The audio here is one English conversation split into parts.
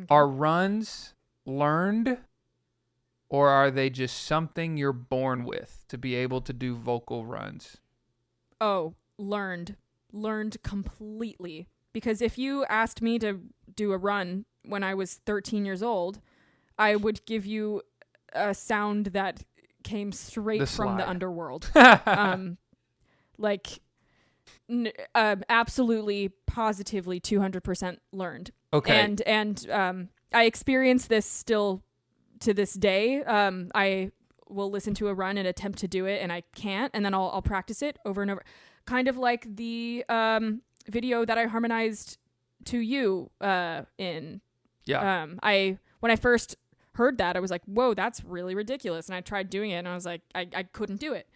Okay. Are runs learned, or are they just something you're born with to be able to do vocal runs? Oh, learned completely. Because if you asked me to do a run when I was 13 years old, I would give you a sound that came straight from the underworld. Like, absolutely, positively, 200% learned. Okay. And I experience this still to this day. I will listen to a run and attempt to do it, and I can't, and then I'll practice it over and over. Kind of like the video that I harmonized to you in. Yeah. When I first heard that, I was like, whoa, that's really ridiculous. And I tried doing it, and I was like, I couldn't do it.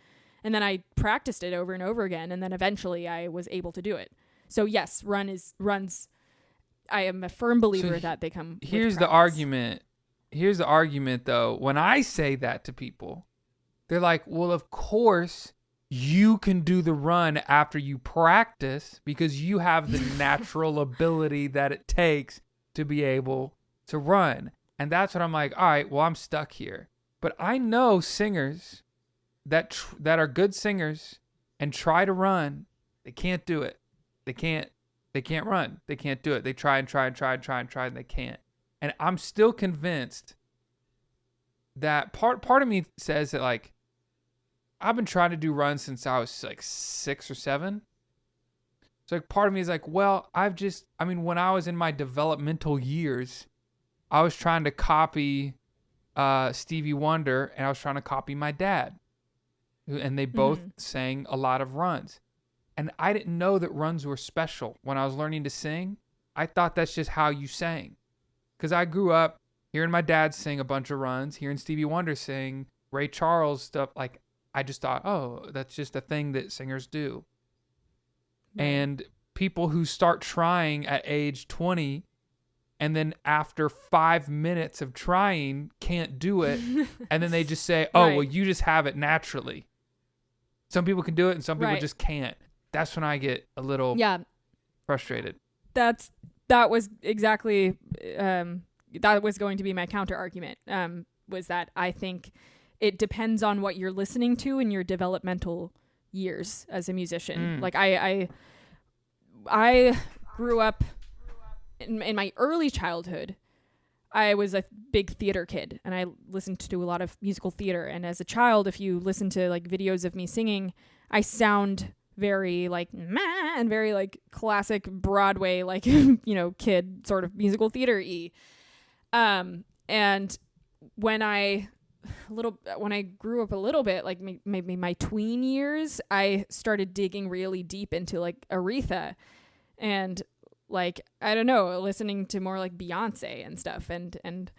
And then I practiced it over and over again, and then eventually I was able to do it. So yes, runs. I am a firm believer that they come. Here's with the practice. argument. Here's the argument, though. When I say that to people, they're like, well, of course you can do the run after you practice because you have the natural ability that it takes to be able to run. And that's what I'm like, all right, well, I'm stuck here. But I know singers that are good singers and try to run. They can't do it. They can't run. They can't do it. They try and try and try and try and try, and they can't. And I'm still convinced that part of me says that, like, I've been trying to do runs since I was like 6 or 7. So like part of me is like, well, when I was in my developmental years, I was trying to copy Stevie Wonder, and I was trying to copy my dad. And they both sang a lot of runs. And I didn't know that runs were special when I was learning to sing. I thought that's just how you sang. Because I grew up hearing my dad sing a bunch of runs, hearing Stevie Wonder sing, Ray Charles stuff. Like, I just thought, oh, that's just a thing that singers do. Right. And people who start trying at age 20 and then after 5 minutes of trying can't do it, and then they just say, oh, well, you just have it naturally. Some people can do it and some people just can't. That's when I get a little frustrated. That was exactly that was going to be my counter argument. Was that I think it depends on what you're listening to in your developmental years as a musician. Like I grew up in my early childhood. I was a big theater kid, and I listened to a lot of musical theater. And as a child, if you listen to like videos of me singing, I sound very like meh and very like classic Broadway, like, kid sort of musical theater-y. And when I grew up a little bit, like maybe my tween years, I started digging really deep into like Aretha and like, I don't know, listening to more like Beyonce and stuff. And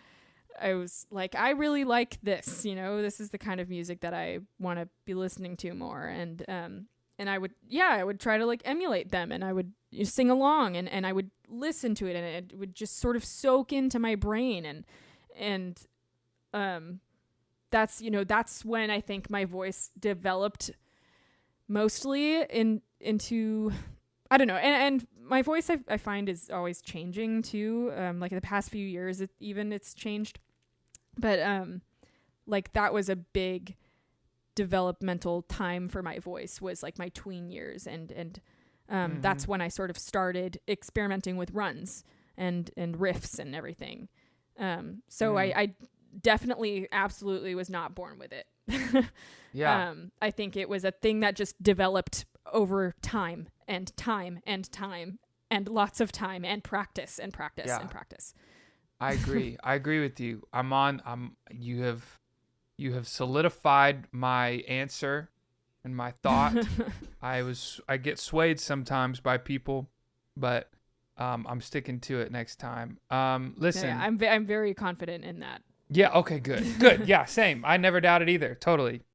I was like, I really like this, this is the kind of music that I want to be listening to more. And I would try to like emulate them, and I would sing along, and I would listen to it, and it would just sort of soak into my brain. And that's when I think my voice developed mostly into, I don't know. And my voice I find is always changing too. Like in the past few years, it's changed. But like that was a big developmental time for my voice, was like my tween years, and that's when I sort of started experimenting with runs and riffs and everything. So I definitely absolutely was not born with it. Yeah. I think it was a thing that just developed over time and lots of time and practice and practice and practice. I agree with you. You have solidified my answer and my thought. I get swayed sometimes by people, but I'm sticking to it next time. Listen, yeah, I'm very confident in that. Yeah. Okay. Good. Yeah. Same. I never doubted either. Totally.